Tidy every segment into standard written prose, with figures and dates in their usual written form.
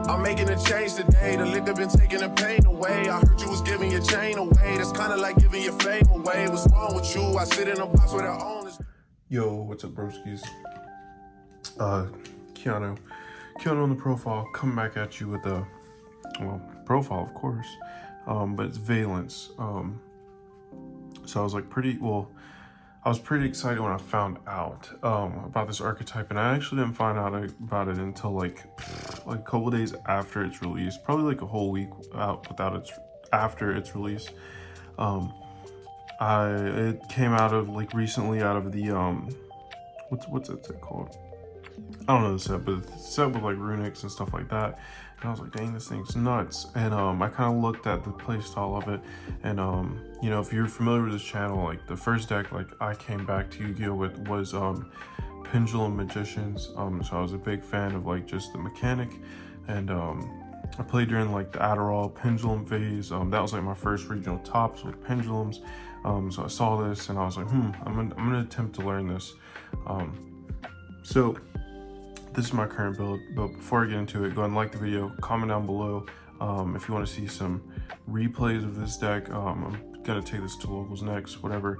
I'm making a change today. The liquor been taking the pain away. I heard you was giving your chain away. That's kind of like giving your fame away. What's wrong with you? I sit in a box where the owners. Yo, what's up, broskies? Keanu on the profile, coming back at you with a, well, profile, of course, but it's Vaylantz. So I was like I was pretty excited when I found out about this archetype, and I actually didn't find out about it until like a couple days after its release, probably like a whole week after its release. It came out of like recently out of the what's that set called? I don't know the set, but it's set with like runics and stuff like that. And I was like, dang, this thing's nuts. And I kind of looked at the play style of it, and you know, if you're familiar with this channel, like the first deck like I came back to Yu-Gi-Oh with was Pendulum Magicians. So I was a big fan of like just the mechanic, and I played during like the Adderall Pendulum phase. That was like my first regional tops with pendulums. So I saw this and I was like, I'm gonna attempt to learn this. So this is my current build, but before I get into it, go ahead and like the video, comment down below if you want to see some replays of this deck. I'm gonna take this to locals next, whatever,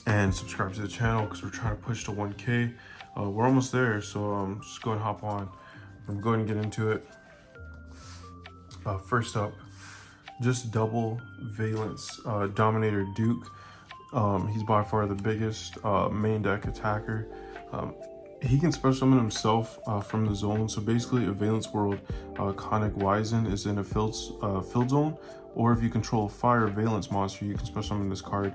and subscribe to the channel because we're trying to push to 1K. We're almost there, so just go and hop on. I'm going to get into it. First up, just double Vaylantz Dominator Duke. He's by far the biggest main deck attacker. He can special summon himself from the zone. So basically, a Vaylantz World Conic Wizen is in a field zone, or if you control a fire Vaylantz monster, you can special summon this card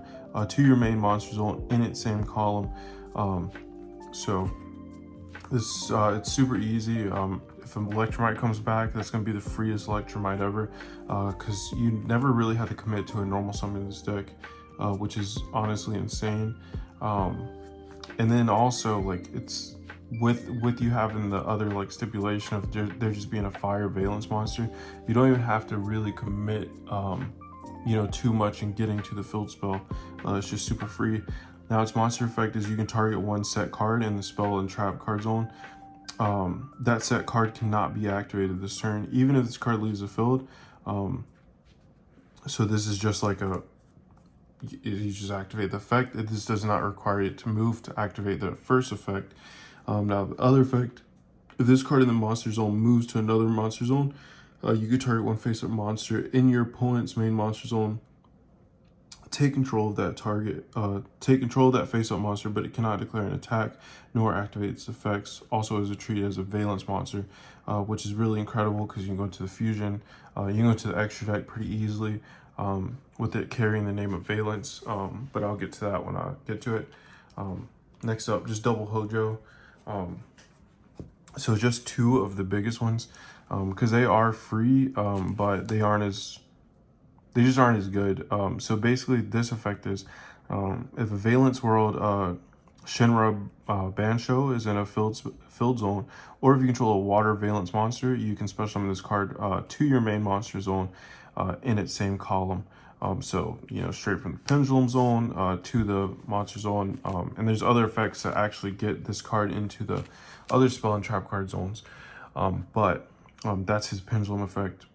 to your main monster zone in its same column. So this it's super easy. If an Electromite comes back, that's going to be the freest Electromite ever, because you never really have to commit to a normal summon in this deck, which is honestly insane. And then also, like, it's with you having the other like stipulation of there just being a fire Vaylantz monster, you don't even have to really commit you know, too much in getting to the field spell. It's just super free. Now its monster effect is you can target one set card in the spell and trap card zone. That set card cannot be activated this turn, even if this card leaves the field. So this is just like you just activate the effect. This does not require it to move to activate the first effect. Now the other effect, if this card in the monster zone moves to another monster zone, you could target one face-up monster in your opponent's main monster zone, take control of that target, take control of that face-up monster, but it cannot declare an attack nor activate its effects. Also is treated as a Vaylantz monster, which is really incredible because you can go into the fusion, you can go to the extra deck pretty easily, with it carrying the name of Vaylantz, but I'll get to that when I get to it. Next up, just double Hojo. So just two of the biggest ones, because they are free, but they just aren't as good. So basically this effect is, if a Vaylantz World Shinra Bansho is in a field zone, or if you control a water Vaylantz monster, you can special summon this card to your main monster zone in its same column. So, you know, straight from the Pendulum zone to the monster zone. And there's other effects that actually get this card into the other spell and trap card zones. But that's his Pendulum effect.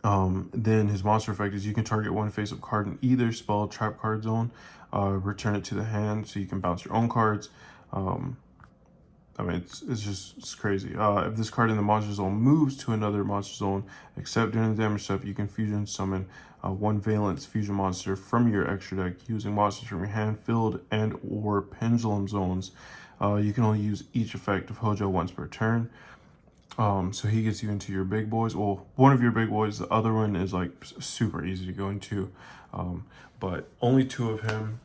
Then his monster effect is you can target one face-up card in either spell trap card zone, return it to the hand so you can bounce your own cards. I mean, it's crazy. If this card in the monster zone moves to another monster zone, except during the damage step, you can fusion summon one Vaylantz fusion monster from your extra deck using monsters from your hand, field, and or pendulum zones. You can only use each effect of Hojo once per turn. So he gets you into your big boys. Well, one of your big boys, the other one is like super easy to go into, but only two of him.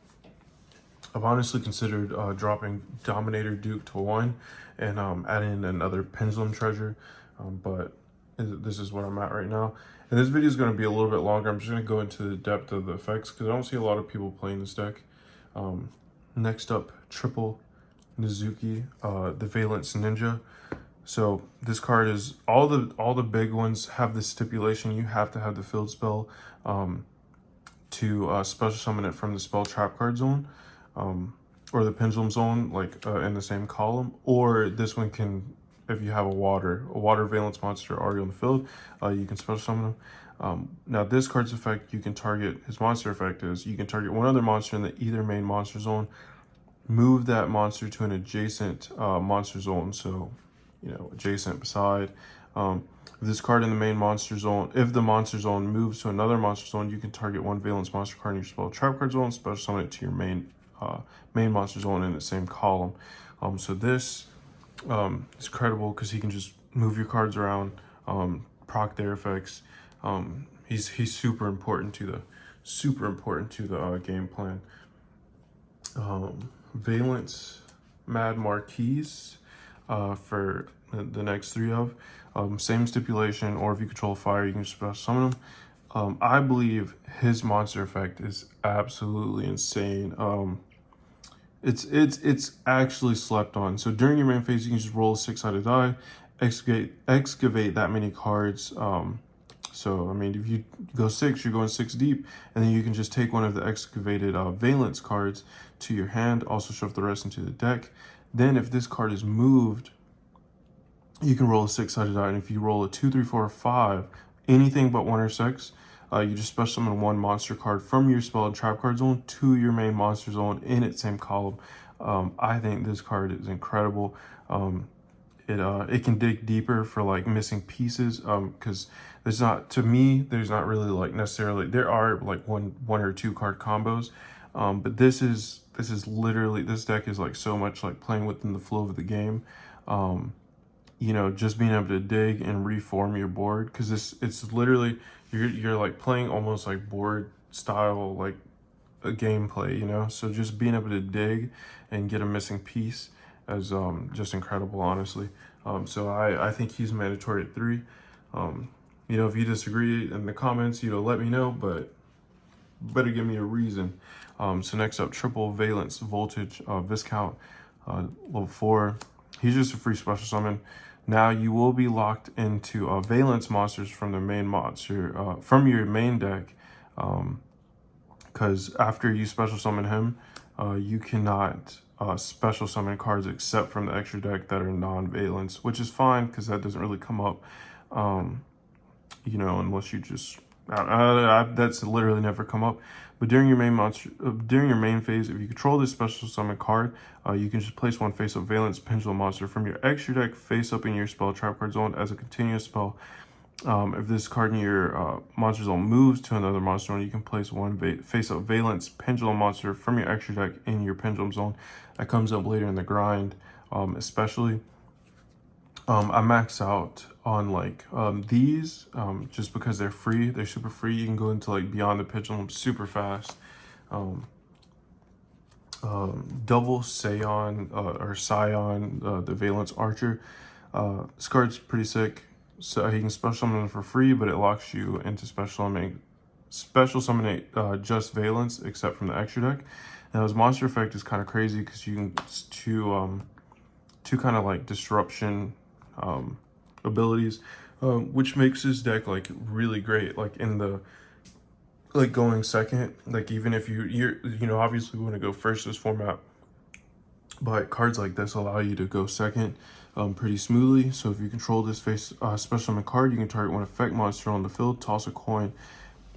I've honestly considered dropping Dominator Duke to 1 and adding another Pendulum Treasure, but this is what I'm at right now. And this video is going to be a little bit longer. I'm just going to go into the depth of the effects because I don't see a lot of people playing this deck. Next up, triple Nizuki, the Vaylantz Ninja. So this card is all the big ones have the stipulation you have to have the field spell to special summon it from the spell trap card zone, or the pendulum zone, like in the same column, or this one can if you have a water Vaylantz monster already on the field, you can special summon him. Now this card's effect, you can target, his monster effect is, you can target one other monster in the either main monster zone, move that monster to an adjacent monster zone, so, you know, adjacent, beside. If this card in the main monster zone, if the monster zone moves to another monster zone, you can target one Vaylantz monster card in your spell trap card zone, special summon it to your main monster zone in the same column. So this is credible because he can just move your cards around, proc their effects. He's super important to the game plan. Vaylantz Mad Marquise for the next 3 of. Same stipulation, or if you control fire, you can just special summon him. I believe his monster effect is absolutely insane. It's actually slept on. So during your main phase, you can just roll a 6-sided die, excavate that many cards. So I mean, if you go 6, you're going 6 deep, and then you can just take one of the excavated Vaylantz cards to your hand, also shove the rest into the deck. Then if this card is moved, you can roll a 6-sided die, and if you roll a 2, 3, 4, 5, anything but 1 or 6, you just special summon one monster card from your spell and trap card zone to your main monster zone in its same column. I think this card is incredible. It can dig deeper for like missing pieces, because there's not really like necessarily, there are like one or 2 card combos, but this is literally, this deck is like so much like playing within the flow of the game. You know, just being able to dig and reform your board, because it's literally, you're like playing almost like board style, like a gameplay, you know. So just being able to dig and get a missing piece is just incredible, honestly. So I think he's mandatory at 3. You know, if you disagree in the comments, you know, let me know, but better give me a reason. So next up, triple Vaylantz Voltage Viscount, level 4. He's just a free special summon. Now you will be locked into Vaylantz monsters from the main monster, from your main deck, because after you special summon him, you cannot special summon cards except from the extra deck that are non-Vaylantz, which is fine because that doesn't really come up, you know, unless you just, that's literally never come up. But during your main phase, if you control this special summon card, you can just place one face-up Vaylantz Pendulum monster from your extra deck face-up in your spell trap card zone as a continuous spell. If this card in your monster zone moves to another monster zone, you can place one face-up Vaylantz Pendulum monster from your extra deck in your Pendulum zone. That comes up later in the grind, especially. I max out on like these just because they're free. They're super free. You can go into like Beyond the Pendulum super fast. Double Scion or Scion, the Vaylantz Archer. This card's pretty sick. So he can special summon for free, but it locks you into special summoning just Vaylantz, except from the extra deck. Now his monster effect is kind of crazy because you can two kind of like disruption abilities, which makes his deck like really great, like in the like going second, like even if you're you know, obviously we want to go first this format, but cards like this allow you to go second pretty smoothly. So if you control this special summon card, you can target one effect monster on the field, toss a coin.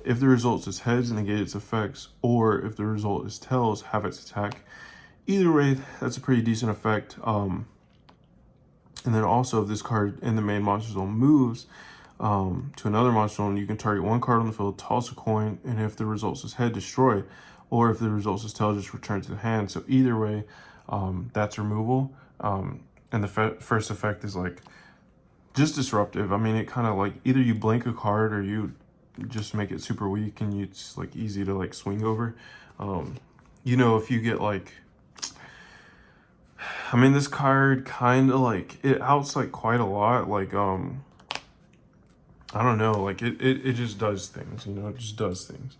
If the result is heads, negate its effects, or if the result is tails, have its attack. Either way, that's a pretty decent effect. And then also, if this card in the main monster zone moves to another monster zone, you can target one card on the field, toss a coin, and if the result is head, destroy. Or if the result is tail, just return to the hand. So either way, that's removal. And the first effect is like just disruptive. I mean, it kind of like either you blink a card or you just make it super weak and it's like easy to like swing over. You know, if you get like, I mean, this card kind of like, it outs like quite a lot. Like, I don't know, like it just does things, you know, it just does things.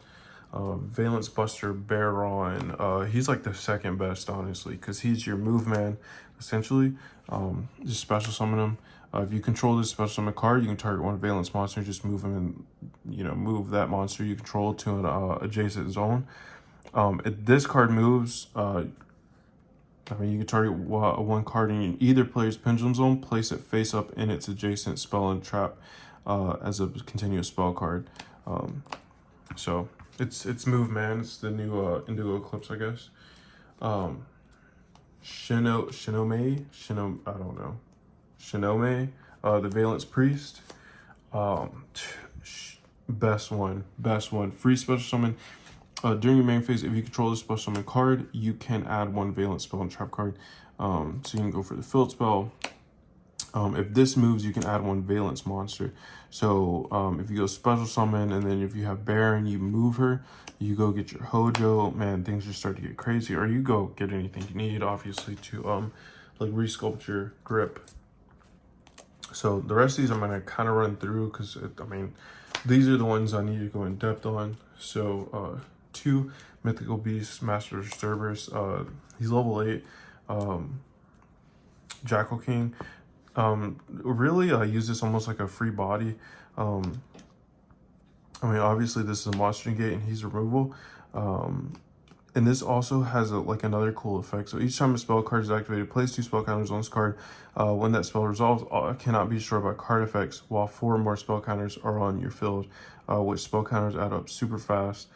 Vaylantz Buster Baron, he's like the second best, honestly, because he's your move man, essentially. Just special summon him. If you control this special summon card, you can target one Vaylantz monster, just move him and, you know, move that monster you control to an adjacent zone. If this card moves, I mean, you can target one card in either player's Pendulum Zone, place it face up in its adjacent spell and trap as a continuous spell card. So it's move, man. It's the new Indigo Eclipse, I guess. Shinome, I don't know. Shinome, the Vaylantz Priest. Best one. Free special summon. During your main phase, if you control the special summon card, you can add one Vaylantz spell and trap card. So you can go for the field spell. If this moves, you can add one Vaylantz monster. So if you go special summon, and then if you have Baron, you move her, you go get your Hojo, man, things just start to get crazy. Or you go get anything you need, obviously, to like resculpt your grip. So the rest of these I'm gonna kind of run through because I mean, these are the ones I need to go in depth on. So 2 Mythical Beasts, Master of Disturbers. He's level 8. Jackal King. Really, I use this almost like a free body. I mean, obviously this is a monster negate and he's removal. And this also has like another cool effect. So each time a spell card is activated, place 2 spell counters on this card. When that spell resolves, cannot be destroyed by card effects, while 4 more spell counters are on your field, which spell counters add up super fast.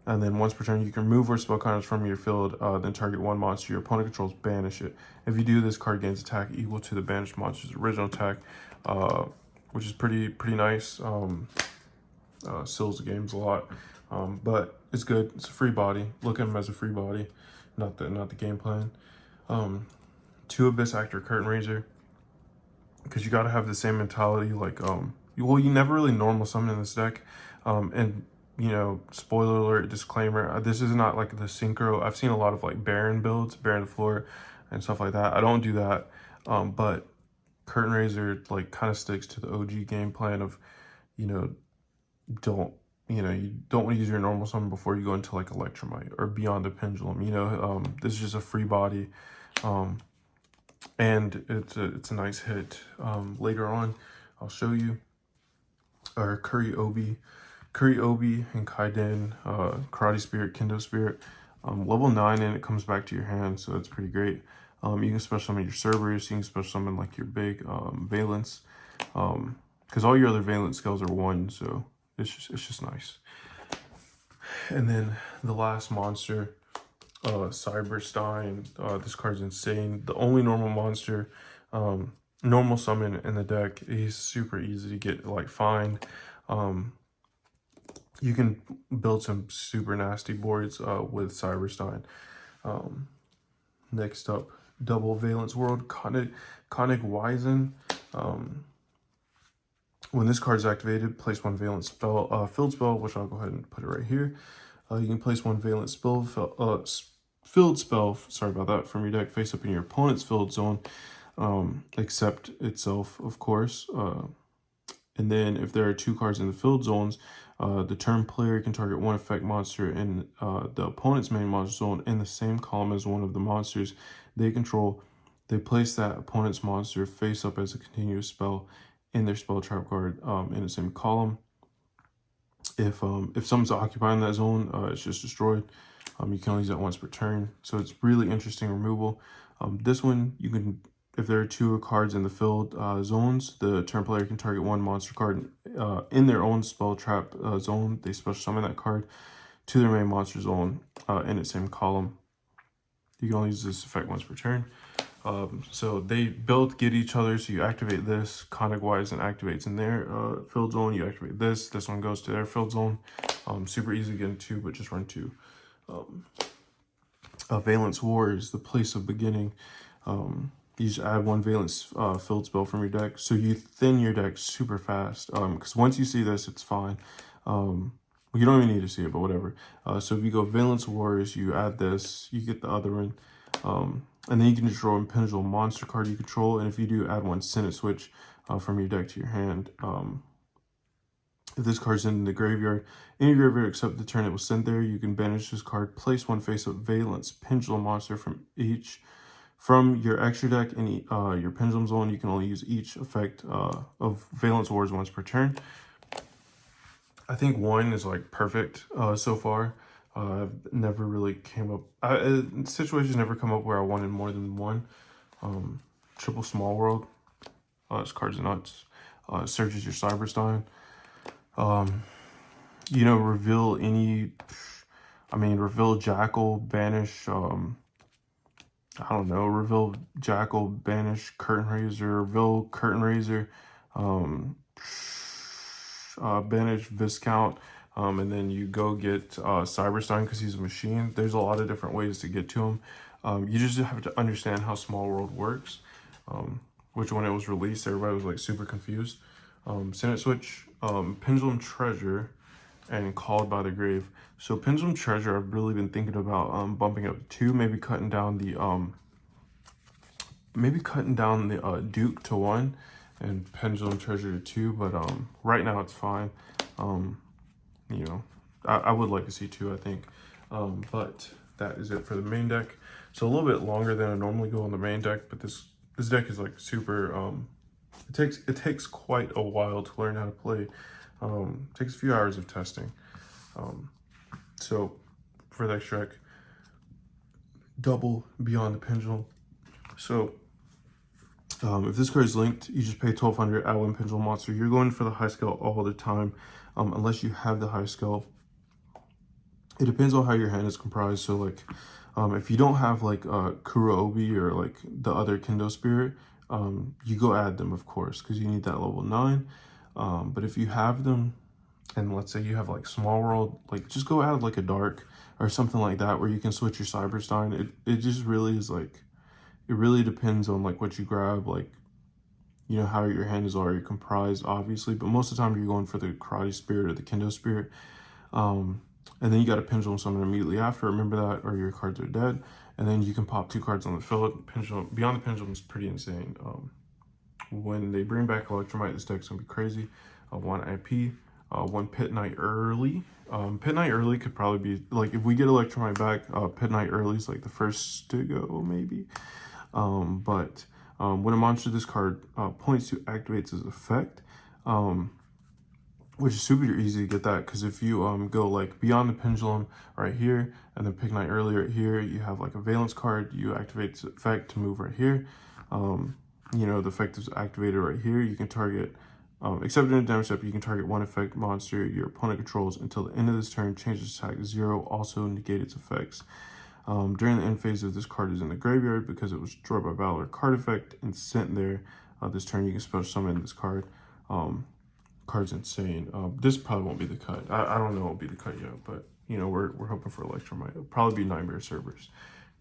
And then once per turn, you can remove 4 spell counters from your field, then target 1 monster your opponent controls, banish it. If you do, this card gains attack equal to the banished monster's original attack, which is pretty nice. Seals the games a lot, but it's good. It's a free body. Look at him as a free body, not the game plan. 2 Abyss Actor Curtain Raiser, because you got to have the same mentality. Like well, you never really normal summon in this deck, and you know, spoiler alert, disclaimer, this is not like the synchro. I've seen a lot of like Baron builds, Baron the floor and stuff like that. I don't do that, but Curtain Raiser like kind of sticks to the OG game plan of, you know, you don't want to use your normal summon before you go into like Electromite or Beyond the Pendulum. You know, this is just a free body, and it's a nice hit. Later on, I'll show you our Curry Obi and Kaiden, Karate Spirit, Kendo Spirit, level 9, and it comes back to your hand, so that's pretty great. You can special summon your Cerberus, you can special summon like your big Vaylantz, because all your other Vaylantz skills are 1, so it's just nice. And then the last monster, Cyberstein. This card's insane. The only normal monster, normal summon in the deck. He's super easy to get like find. You can build some super nasty boards with Cyberstein. Next up, double Vaylantz World, Conic Wizen. When this card is activated, place 1 Vaylantz spell, field spell, which I'll go ahead and put it right here. You can place 1 Vaylantz spell, field spell, sorry about that, from your deck face up in your opponent's field zone, except itself, of course. And then if there are 2 cards in the field zones, the turn player can target 1 effect monster in the opponent's main monster zone in the same column as one of the monsters they control. They place that opponent's monster face up as a continuous spell in their spell trap card in the same column. If someone's occupying that zone, it's just destroyed. You can only use that once per turn, so it's really interesting removal. This one, you can, if there are 2 cards in the field zones, the turn player can target 1 monster card in their own spell trap zone. They special summon that card to their main monster zone in its same column. You can only use this effect once per turn. So they both get each other. So you activate this, Conic Wizen activates in their field zone. You activate this one goes to their field zone. Super easy to get into, but just run 2. Vaylantz War is the place of beginning. You just add 1 Vaylantz field spell from your deck, so you thin your deck super fast. Because once you see this, it's fine. You don't even need to see it, but whatever. So if you go Vaylantz Wars, you add this, you get the other one. And then you can just draw a Pendulum monster card you control, and if you do, add 1 Senate Switch from your deck to your hand. If this card's in the graveyard, any graveyard except the turn it was sent there, you can banish this card, place 1 face-up Vaylantz Pendulum monster from your extra deck in your Pendulum zone. You can only use each effect of Vaylantz Wars once per turn. I think 1 is like perfect so far. I've never really came up, situations never come up where I wanted more than one. Triple Small World, this card's nuts. Searches your Cyberstein. You know, reveal any, reveal Jackal, banish, I don't know, reveal Jackal, banish Curtain Raiser, reveal Curtain Raiser, banish Viscount, and then you go get Cyberstein because he's a machine. There's a lot of different ways to get to him. You just have to understand how Small World works, which when it was released, everybody was like super confused. Senate Switch, Pendulum Treasure, and Called by the Grave. So Pendulum Treasure, I've really been thinking about bumping up to 2, maybe cutting down the Duke to 1 and Pendulum Treasure to 2, but right now it's fine. You know, I would like to see 2, I think. But that is it for the main deck. So a little bit longer than I normally go on the main deck, but this deck is like super it takes quite a while to learn how to play. It takes a few hours of testing. So for the next deck, double Beyond the Pendulum. So if this card is linked, you just pay 1,200, add 1 Pendulum monster. You're going for the high scale all the time, unless you have the high scale. It depends on how your hand is comprised. So like, if you don't have like Kurobi or like the other Kendo Spirit, you go add them, of course, because you need that level 9. But if you have them, and let's say you have like Small World, like just go add like a Dark or something like that where you can switch your Cyberstein. It just really is like, it really depends on like what you grab, like, you know, how your hand is already comprised, obviously. But most of the time you're going for the Karate Spirit or the Kendo Spirit. And then you got a Pendulum Summon immediately after, remember that, or your cards are dead. And then you can pop 2 cards on the field. Pendulum, Beyond the Pendulum is pretty insane. When they bring back Electromite, this deck's gonna be crazy. 1 IP, 1 Pit Knight early. Pit Knight early could probably be, like, if we get Electromite back, Pit Knight early is like the first to go, maybe. But when a monster this card points to activates its effect, which is super easy to get that, because if you go like Beyond the Pendulum right here, and then Pit Knight early right here, you have like a Vaylantz card, you activate its effect to move right here. You know, the effect is activated right here. You can target, except in a damage step, you can target 1 effect monster your opponent controls until the end of this turn, change its attack to 0, also negate its effects. During the end phase of this card is in the graveyard because it was destroyed by battle or card effect and sent there. This turn you can special summon this card. Card's insane. This probably won't be the cut. I don't know what will be the cut yet, but you know, we're hoping for Electromite. It'll probably be Nightmare Cerberus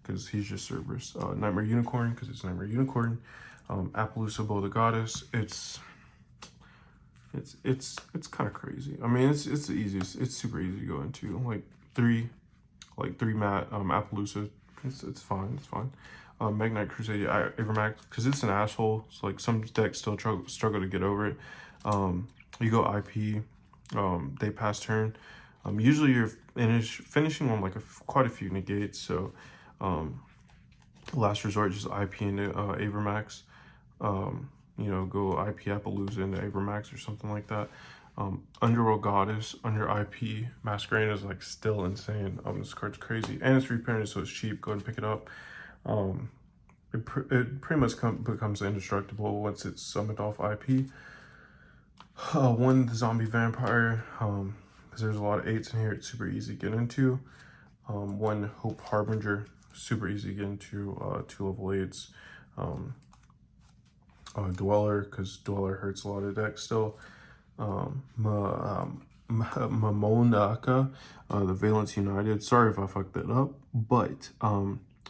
because he's just Cerberus. Nightmare Unicorn because it's Nightmare Unicorn. Appaloosa Bow the Goddess. It's kind of crazy. I mean, it's the easiest. It's super easy to go into. Like three mat Appaloosa. It's fine. It's fine. Magnite Crusade Avermax because it's an asshole. So like some decks still struggle to get over it. You go IP. They pass turn. Usually you're finishing on like quite a few negates. So last resort just IP into Avermax. You know, go IP Appaloosa into Avermax or something like that. Underworld Goddess under IP Masquerade is like still insane. This card's crazy and it's reprinted, so it's cheap. Go ahead and pick it up. It pretty much becomes indestructible once it's summoned off IP. 1 the Zombie Vampire, because there's a lot of 8s in here. It's super easy to get into. 1 Hope Harbinger, super easy to get into. 2 level 8s. Dweller, because Dweller hurts a lot of decks still. Mamonaka, the Vaylantz United. Sorry if I fucked that up, but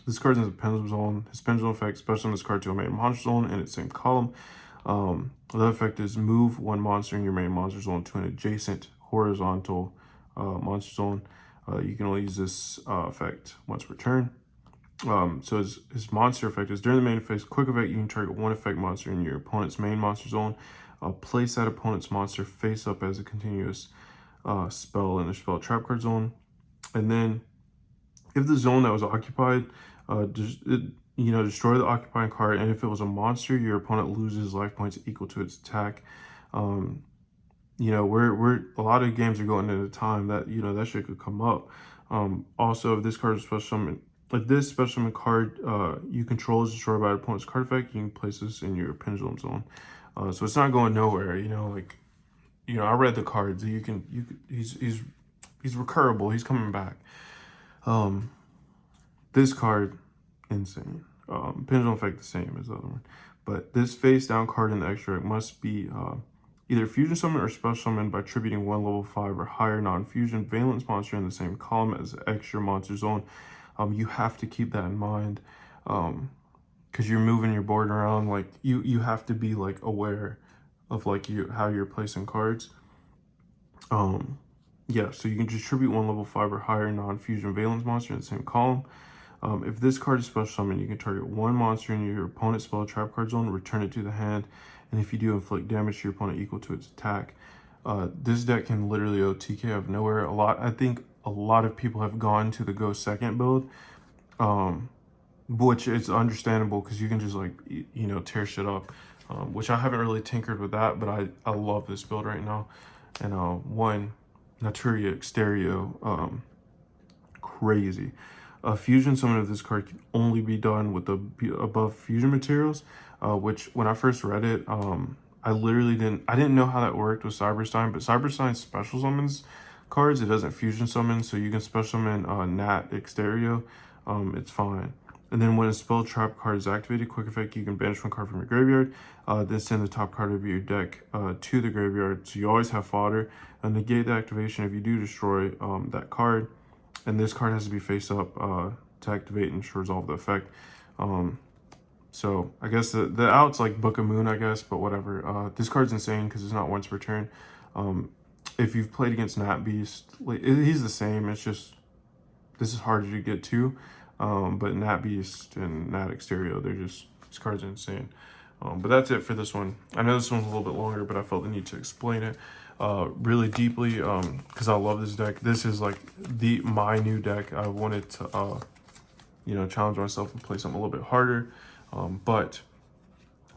this card's in the Pendulum Zone. His Pendulum effect, special on this card to a main monster zone in its same column. The effect is move 1 monster in your main monster zone to an adjacent horizontal monster zone. You can only use this effect once per turn. So his monster effect is during the main phase, quick effect, you can target 1 effect monster in your opponent's main monster zone. Place that opponent's monster face up as a continuous spell in the spell trap card zone. And then if the zone that was occupied, destroy the occupying card, and if it was a monster, your opponent loses life points equal to its attack. You know, we're a lot of games are going at a time that, you know, that shit could come up. Also, if this card is special summon, if this special summon card you control is destroyed by an opponent's card effect, you can place this in your Pendulum zone. So it's not going nowhere. You know, like, you know, I read the cards. He's recurable. He's coming back. This card, insane. Pendulum effect the same as the other one, but this face down card in the extract must be either fusion summon or special summon by attributing one level 5 or higher non-fusion Vaylantz monster in the same column as the extra monster zone. You have to keep that in mind, because you're moving your board around. Like, you have to be like aware of like how you're placing cards. Yeah, so you can distribute one level 5 or higher non-fusion Vaylantz monster in the same column. If this card is special summon, you can target one monster in your opponent's spell trap card zone, return it to the hand, and if you do, inflict damage to your opponent equal to its attack. This deck can literally OTK out of nowhere. I think a lot of people have gone to the go second build, which is understandable because you can just like, you know, tear shit up. Which I haven't really tinkered with that, but I love this build right now. And one Naturia Exterio, crazy. Fusion summon of this card can only be done with the above fusion materials, which when I first read it, I didn't know how that worked with Cyberstein, but Cyberstein special summons cards. It doesn't fusion summon, so you can special summon Nat Exterio. It's fine. And then when a spell trap card is activated, quick effect, you can banish one card from your graveyard, then send the top card of your deck to the graveyard, so you always have fodder, and negate the activation if you do destroy that card. And this card has to be face up to activate and to resolve the effect. So I guess the out's like Book of Moon, I guess, but whatever. This card's insane because it's not once per turn. If you've played against Nat Beast, like, he's the same. It's just, this is harder to get to. But Nat Beast and Nat Exterio, these cards are insane. But that's it for this one. I know this one's a little bit longer, but I felt the need to explain it really deeply because I love this deck. This is like my new deck. I wanted to you know, challenge myself and play something a little bit harder. But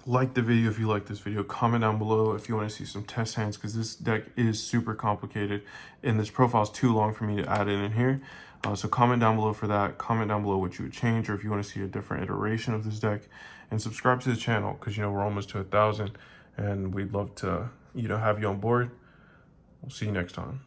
like the video if you like this video. Comment down below if you want to see some test hands, because this deck is super complicated and this profile is too long for me to add it in here. So comment down below for that. Comment down below what you would change, or if you want to see a different iteration of this deck, and subscribe to the channel because, you know, we're almost to 1,000 and we'd love to, you know, have you on board. We'll see you next time.